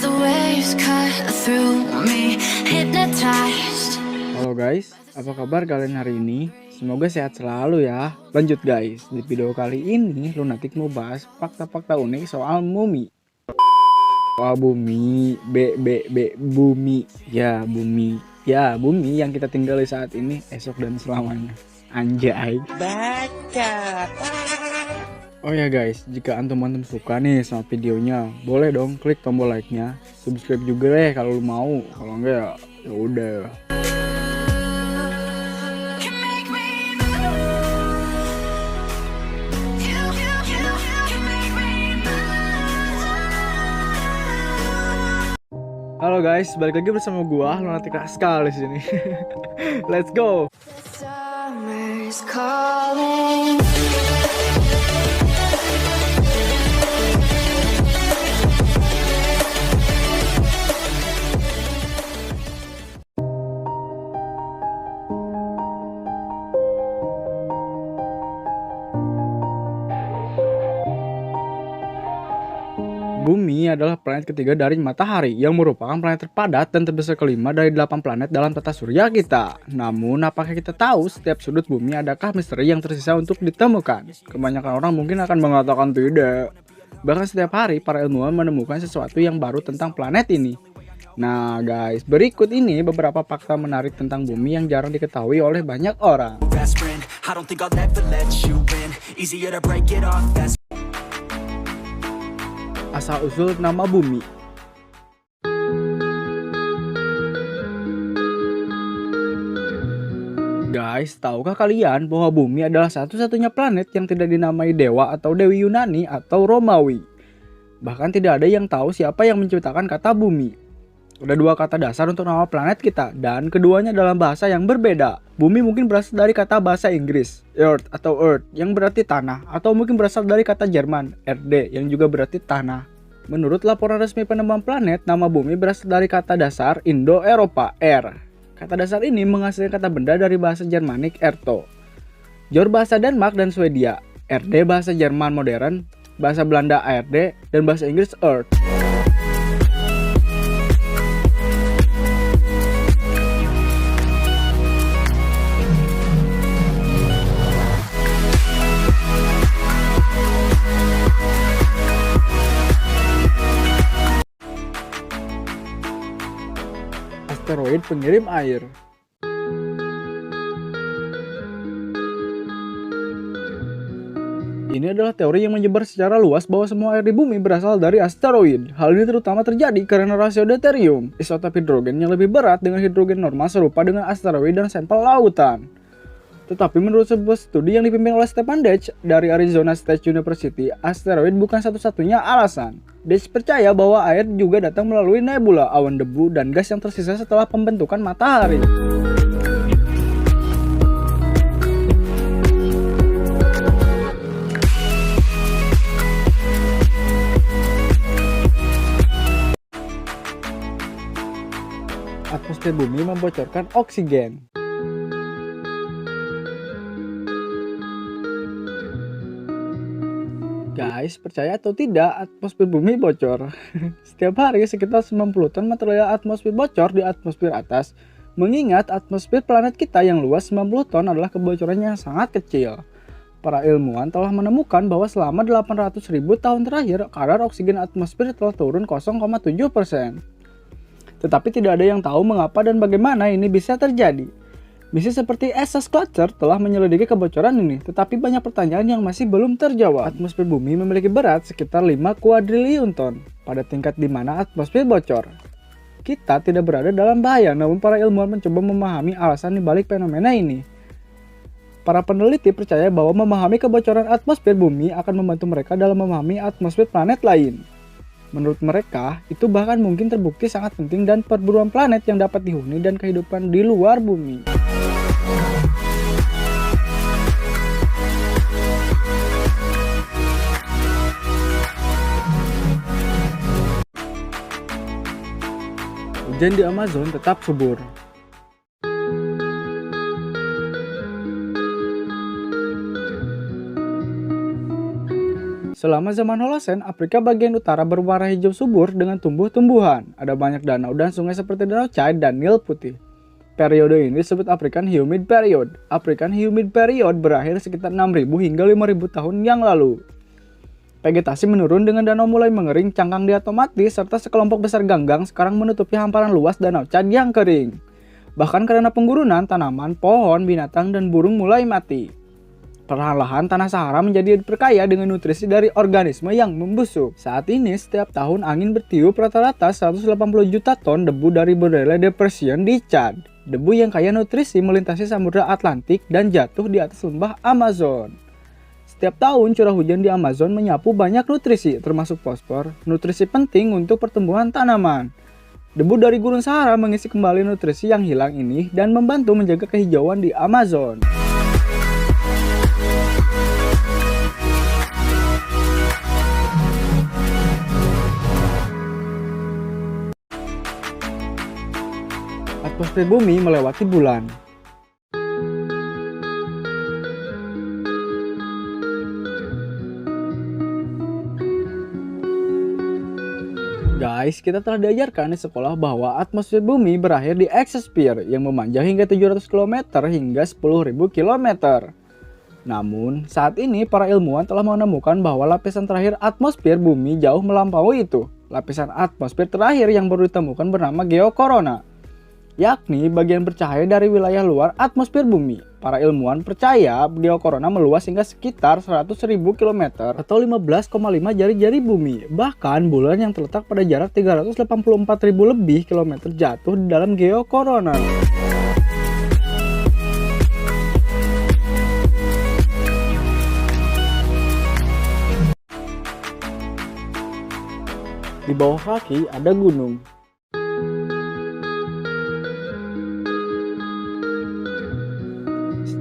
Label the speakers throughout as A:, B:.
A: the waves cut through me, hypnotized.
B: Halo guys, apa kabar kalian hari ini? Semoga sehat selalu ya. Lanjut guys, di video kali ini Lunatic mau bahas fakta-fakta unik soal mumi. Soal bumi, bumi. Ya, bumi yang kita tinggali saat ini, esok dan selamanya. Anjay.
C: Baca.
B: Oh ya guys, jika antum suka nih sama videonya, boleh dong klik tombol like-nya, subscribe juga deh kalau lu mau. Kalau enggak ya udah. Halo guys, balik lagi bersama gua, Lunatic sekali di sini. Let's go.
A: Summer's calling.
B: Bumi adalah planet ketiga dari matahari yang merupakan planet terpadat dan terbesar kelima dari 8 planet dalam tata surya kita. Namun, apakah kita tahu setiap sudut bumi adakah misteri yang tersisa untuk ditemukan? Kebanyakan orang mungkin akan mengatakan tidak. Bahkan setiap hari para ilmuwan menemukan sesuatu yang baru tentang planet ini. Nah guys, berikut ini beberapa fakta menarik tentang bumi yang jarang diketahui oleh banyak orang. Asal-usul nama bumi. Guys, tahukah kalian bahwa bumi adalah satu-satunya planet yang tidak dinamai dewa atau dewi Yunani atau Romawi? Bahkan tidak ada yang tahu siapa yang menciptakan kata bumi. Ada dua kata dasar untuk nama planet kita, dan keduanya dalam bahasa yang berbeda. Bumi mungkin berasal dari kata bahasa Inggris, earth atau earth, yang berarti tanah, atau mungkin berasal dari kata Jerman, erde, yang juga berarti tanah. Menurut laporan resmi penemuan planet, nama bumi berasal dari kata dasar Indo-Eropa, er. Kata dasar ini menghasilkan kata benda dari bahasa Jermanik, erto. Jor bahasa Denmark dan Swedia, erde bahasa Jerman modern, bahasa Belanda ARD, dan bahasa Inggris earth. Asteroid pengirim air. Ini adalah teori yang menyebar secara luas bahwa semua air di bumi berasal dari asteroid. Hal ini terutama terjadi karena rasio deuterium, isotop hidrogen yang lebih berat dengan hidrogen normal serupa dengan asteroid dan sampel lautan. Tetapi menurut sebuah studi yang dipimpin oleh Stefan Detsch dari Arizona State University, asteroid bukan satu-satunya alasan. Detsch percaya bahwa air juga datang melalui nebula, awan debu, dan gas yang tersisa setelah pembentukan matahari. Atmosfer bumi membocorkan oksigen. Guys, percaya atau tidak, atmosfer bumi bocor. Setiap hari sekitar 90 ton material atmosfer bocor di atmosfer atas. Mengingat atmosfer planet kita yang luas 90 ton adalah kebocoran yang sangat kecil. Para ilmuwan telah menemukan bahwa selama 800.000 tahun terakhir, kadar oksigen atmosfer telah turun 0,7%. Tetapi tidak ada yang tahu mengapa dan bagaimana ini bisa terjadi. Misi seperti ESA Cluster telah menyelidiki kebocoran ini, tetapi banyak pertanyaan yang masih belum terjawab. Atmosfer bumi memiliki berat sekitar 5 kuadriliun ton, pada tingkat di mana atmosfer bocor. Kita tidak berada dalam bahaya, namun para ilmuwan mencoba memahami alasan dibalik fenomena ini. Para peneliti percaya bahwa memahami kebocoran atmosfer bumi akan membantu mereka dalam memahami atmosfer planet lain. Menurut mereka, itu bahkan mungkin terbukti sangat penting dan perburuan planet yang dapat dihuni dan kehidupan di luar bumi. Hujan di Amazon tetap subur. Selama zaman Holosen, Afrika bagian utara berwarna hijau subur dengan tumbuh-tumbuhan. Ada banyak danau dan sungai seperti Danau Chad dan Nil Putih. Periode ini disebut African Humid Period. African Humid Period berakhir sekitar 6.000 hingga 5.000 tahun yang lalu. Vegetasi menurun dengan danau mulai mengering, cangkang diatomatis, serta sekelompok besar ganggang sekarang menutupi hamparan luas Danau Chad yang kering. Bahkan karena penggurunan, tanaman, pohon, binatang, dan burung mulai mati. Perlahan-lahan tanah Sahara menjadi berkaya dengan nutrisi dari organisme yang membusuk. Saat ini setiap tahun angin bertiup rata-rata 180 juta ton debu dari Bordeaux Depression di Chad. Debu yang kaya nutrisi melintasi Samudra Atlantik dan jatuh di atas lembah Amazon. Setiap tahun curah hujan di Amazon menyapu banyak nutrisi termasuk fosfor, nutrisi penting untuk pertumbuhan tanaman. Debu dari gurun Sahara mengisi kembali nutrisi yang hilang ini dan membantu menjaga kehijauan di Amazon. Atmosfer bumi melewati bulan. Guys, kita telah diajarkan di sekolah bahwa atmosfer bumi berakhir di exosphere yang memanjang hingga 700 km hingga 10.000 km. Namun, saat ini para ilmuwan telah menemukan bahwa lapisan terakhir atmosfer bumi jauh melampaui itu. Lapisan atmosfer terakhir yang baru ditemukan bernama geokorona, yakni bagian bercahaya dari wilayah luar atmosfer bumi. Para ilmuwan percaya geokorona meluas hingga sekitar 100.000 km atau 15,5 jari-jari bumi. Bahkan bulan yang terletak pada jarak 384.000 lebih kilometer jatuh di dalam geokorona. Di bawah kaki ada gunung.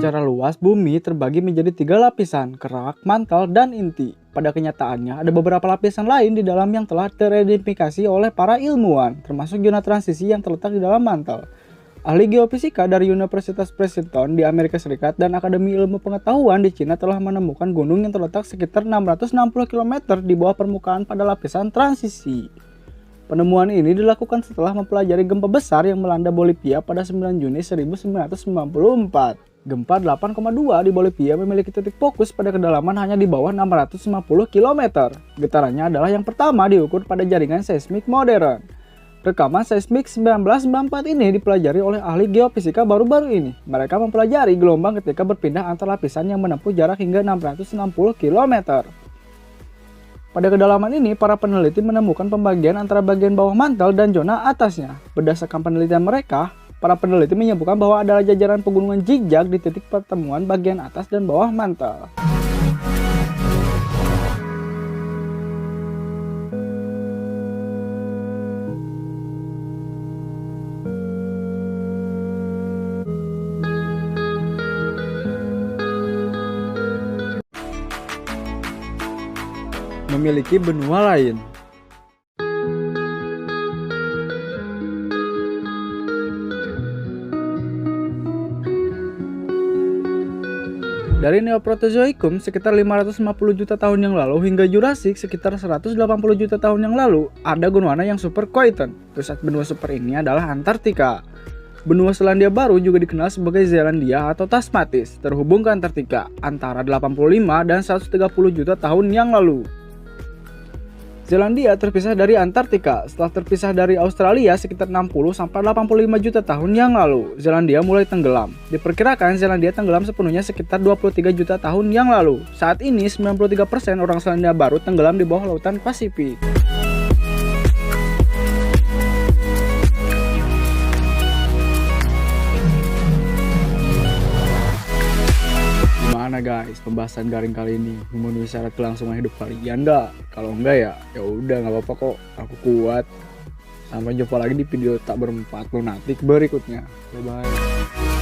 B: Secara luas, bumi terbagi menjadi 3 lapisan, kerak, mantel, dan inti. Pada kenyataannya, ada beberapa lapisan lain di dalam yang telah teridentifikasi oleh para ilmuwan, termasuk zona transisi yang terletak di dalam mantel. Ahli geofisika dari Universitas Princeton di Amerika Serikat dan Akademi Ilmu Pengetahuan di Cina telah menemukan gunung yang terletak sekitar 660 km di bawah permukaan pada lapisan transisi. Penemuan ini dilakukan setelah mempelajari gempa besar yang melanda Bolivia pada 9 Juni 1994. Gempa 8,2 di Bolivia memiliki titik fokus pada kedalaman hanya di bawah 650 km. Getarannya adalah yang pertama diukur pada jaringan seismik modern. Rekaman seismik 1994 ini dipelajari oleh ahli geofisika baru-baru ini. Mereka mempelajari gelombang ketika berpindah antar lapisan yang menempuh jarak hingga 660 km. Pada kedalaman ini, para peneliti menemukan pembagian antara bagian bawah mantel dan zona atasnya. Berdasarkan penelitian mereka, para peneliti menyebutkan bahwa adalah jajaran pegunungan zigzag di titik pertemuan bagian atas dan bawah mantel. Memiliki benua lain. Dari Neoproterozoikum sekitar 550 juta tahun yang lalu hingga Jurassic sekitar 180 juta tahun yang lalu, ada gondwana yang super Khoiton. Pusat benua super ini adalah Antartika. Benua Selandia Baru juga dikenal sebagai Zelandia atau Tasmatis, terhubung ke Antartika antara 85 dan 130 juta tahun yang lalu. Zelandia terpisah dari Antartika setelah terpisah dari Australia sekitar 60 sampai 85 juta tahun yang lalu. Zelandia mulai tenggelam. Diperkirakan Zelandia tenggelam sepenuhnya sekitar 23 juta tahun yang lalu. Saat ini 93% orang Selandia Baru tenggelam di bawah lautan Pasifik. Gimana guys, pembahasan garing kali ini memenuhi syarat kelangsungan hidup kalian nggak? Kalau enggak ya udah nggak apa-apa kok, aku kuat. Sampai jumpa lagi di video tak berempat lunatik berikutnya. Bye bye.